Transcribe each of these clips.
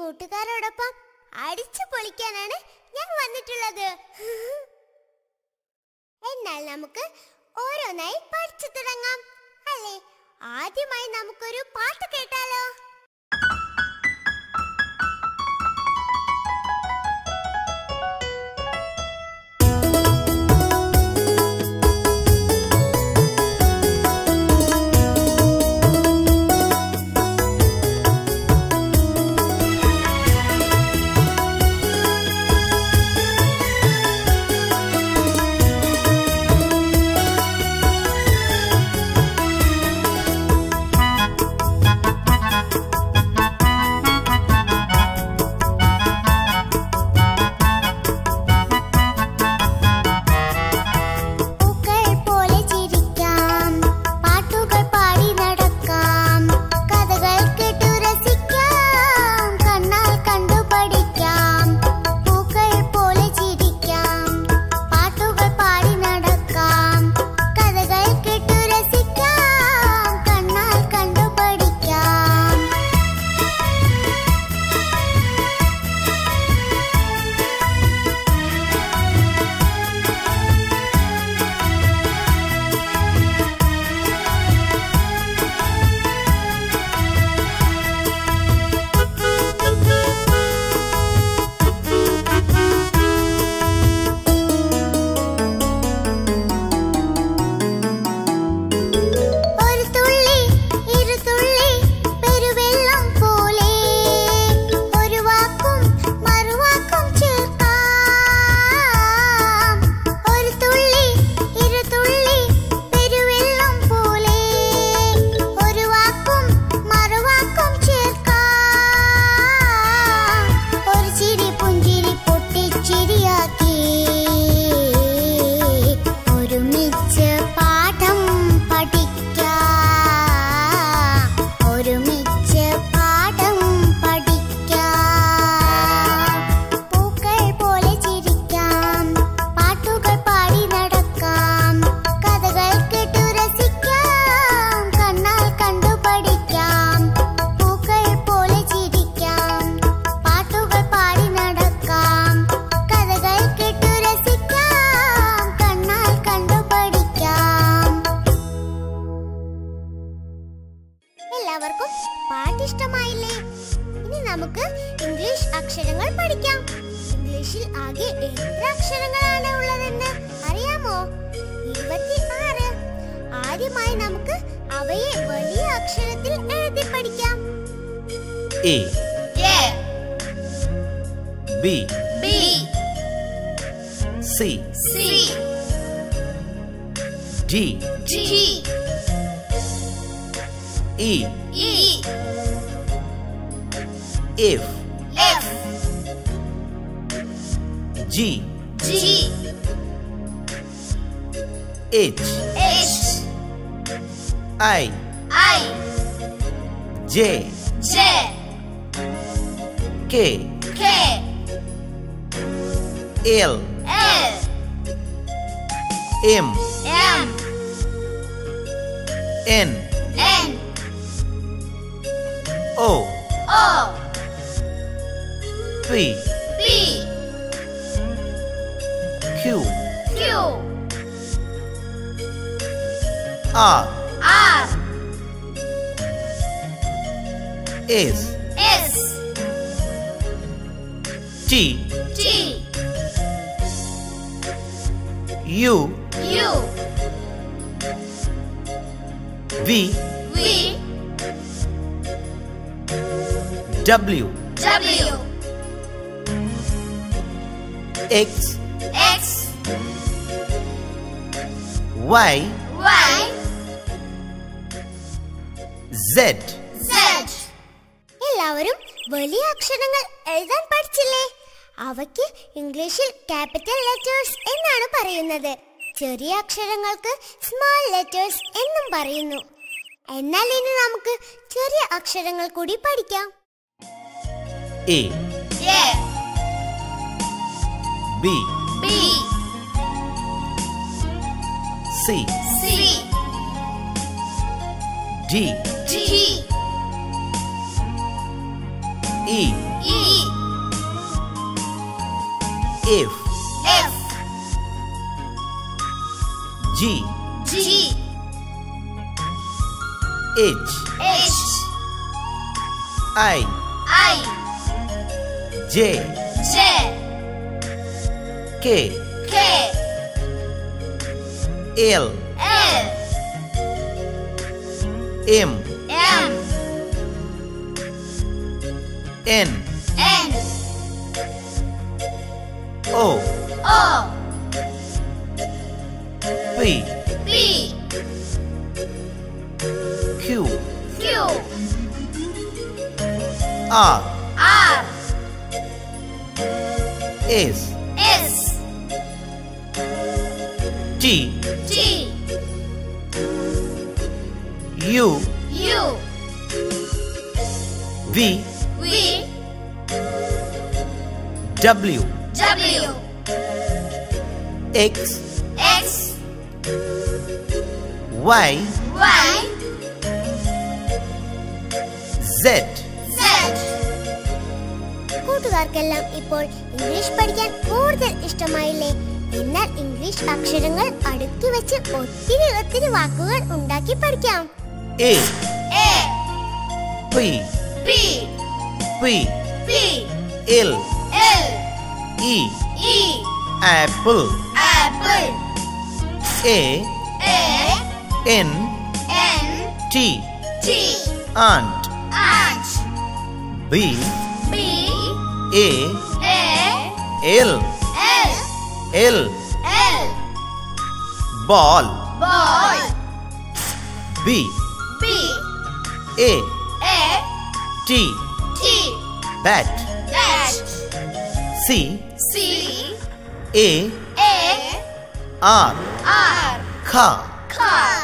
കൂട്ടുകാരോടൊപ്പം അടിച്ചു പൊളിക്കാനാണ് ഞാൻ വന്നിട്ടുള്ളത്. എന്നാൽ നമുക്ക് ഓരോന്നായി പഠിച്ചു തുടങ്ങാം അല്ലേ? ആദ്യമായി നമുക്കൊരു പാട്ട് കേട്ടാലോ? എല്ലാവർക്കും പാട്ട് ഇഷ്ടമായില്ലേ? ഇനി നമുക്ക് ഇംഗ്ലീഷ് അക്ഷരങ്ങൾ പഠിക്കാം. ഇംഗ്ലീഷിൽ ആകെ എത്ര അക്ഷരങ്ങളാണ് ഉള്ളതെന്ന് അറിയാമോ? 26. ആദ്യമായി നമുക്ക് അവയെ വലിയ അക്ഷരത്തിൽ എഴുതി പഠിക്കാം. A B C D E F G H I J K L M N O P Q R S T U V W X Y Z. എല്ലാവരും വലിയ അക്ഷരങ്ങൾ എഴുതാൻ പഠിച്ചില്ലേ? അവയ്ക്ക് ഇംഗ്ലീഷിൽ ക്യാപിറ്റൽ ലെറ്റേഴ്സ് എന്നാണ് പറയുന്നത്. ചെറിയ അക്ഷരങ്ങൾക്ക് സ്മാൾ ലെറ്റേഴ്സ് എന്നും പറയുന്നു. എന്നാൽ ഇനി നമുക്ക് ചെറിയ അക്ഷരങ്ങൾ കൂടി പഠിക്കാം. A B C D E F. F. G. G. H. H. I. I. J. J. K. K. L. L. M. M. N. N. O. O. P. P. Q. Q. R. R. S. S. T. T. U. U. V. V. W. W. X. X. Y. Y. Z. Z. കൂട്ടുകാർക്കെല്ലാം ഇപ്പോൾ English പഠിക്കാൻ കൂടുതൽ ഇഷ്ടമായില്ലേ? എന്നാൽ English അക്ഷരങ്ങൾ അടുക്കി വെച്ച് ഒത്തിരി വാക്കുകൾ ഉണ്ടാക്കി പഠിക്കാം. A. A. P. P. P. P. L. L. E. E. Apple. Apple. A. A. N. N. T. T. Ant. Ant. B. B. A. A. L. L. L. L. Ball. Ball. B. B. A. A. T. T. Bat. Bat. C. C. A. A. R. R. Car. Car.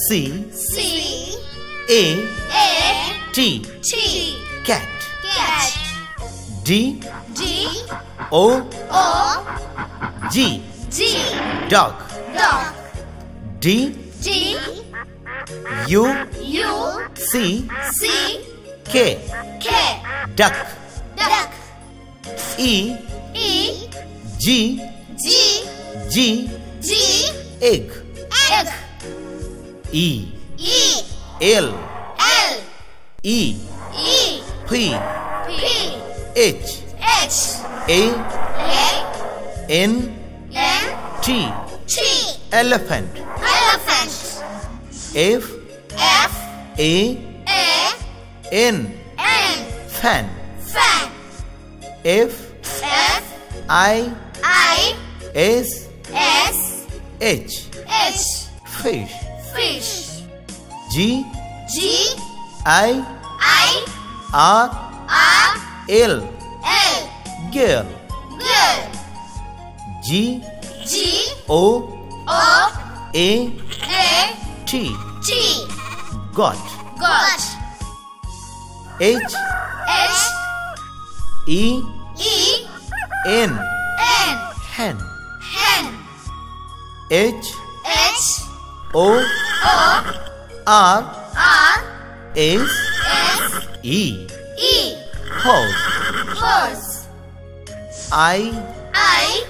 C. C. A. A. T. T. Cat. Cat. D. D. O. O. G. G. Dog. Dog. D. D. U. U. C. C. K. K. Duck. Duck. E. E. G. G. G. G. Egg. Egg. E. E. L. L. E. E. P. P. H. H. A. A. N. N. T. T. Elephant. Elephant. F. F. A. A. N. N. Fan. Fan. F. F. I. I. S. S. H. H. Fish. Fish. G. G. I. I. R. R. L. L. Girl. Girl. G. G. O. O. A. A. T. T. Got. Got. H. H. E. E. N. N. Hen. Hen. H. H. O. O. R. R. S. S. E. E. Horse. Horse. I. I.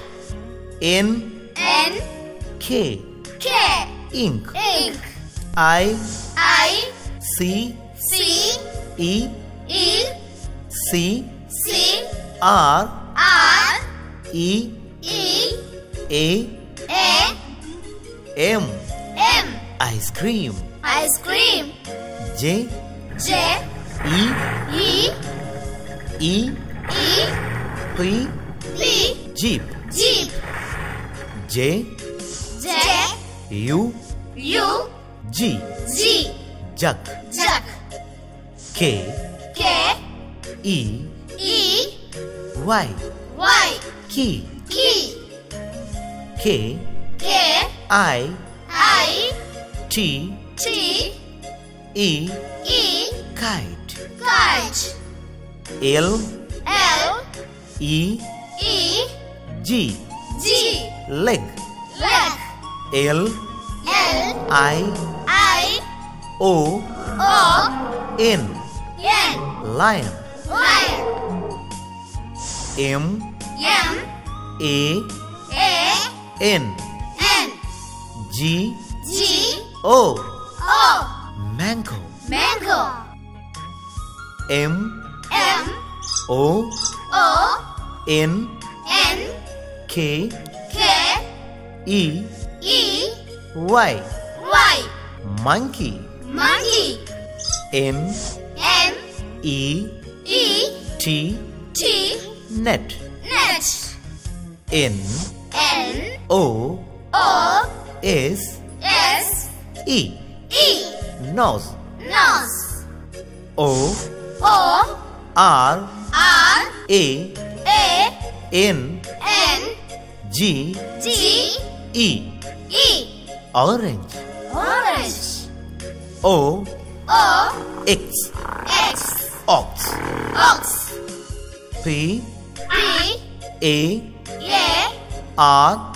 N. N. K. K. Ink. Ink. I. I. C. C. E. E. C. C. R. R. E. E. A. A. M. M. Ice cream. Ice cream. J. J. E. E. E. E. P. P. Jeep. Jeep. J. J. U. U. G. G. Jug. Jug. K. K. E. E. Y. Y. Key. Key. K. K. I. I. T. T. E. E. Kite. Kite. L. L. E. E. G. G. Leg. Leg. L. L. I. I. O. O. N. N. Lion. Lion. M. M. A N G O mango. M O N K E Y monkey. N E T net. N O S E nose. O R A N G E orange. O X ox. P A R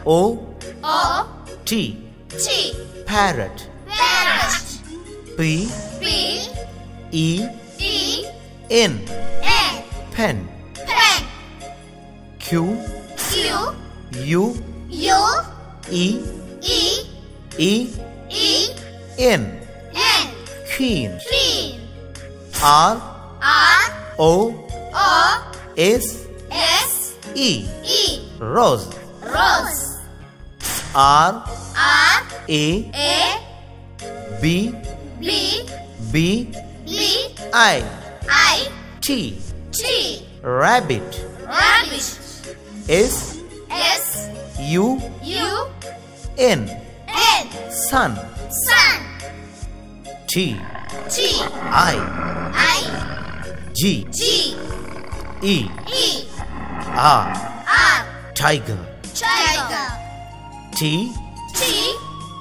O T parrot. P E N pen. Q U E N queen. R O S E rose. R A B I T rabbit. S U N sun. T I G E R tiger. T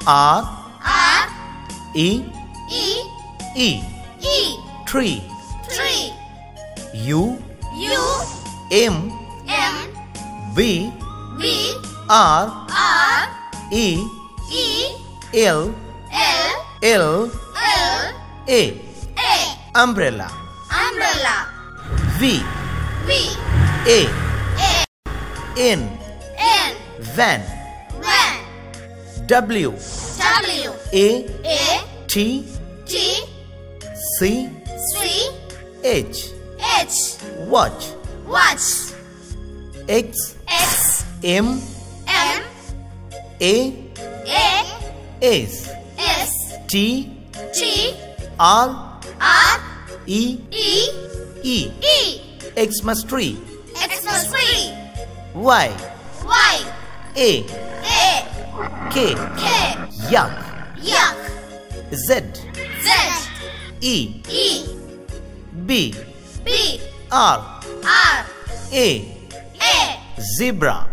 R E tree. U M B R E L A umbrella. V A N van. W A T C H watch. X M A S T R E Xmas tree. Y A K yak. Z E B R A zebra.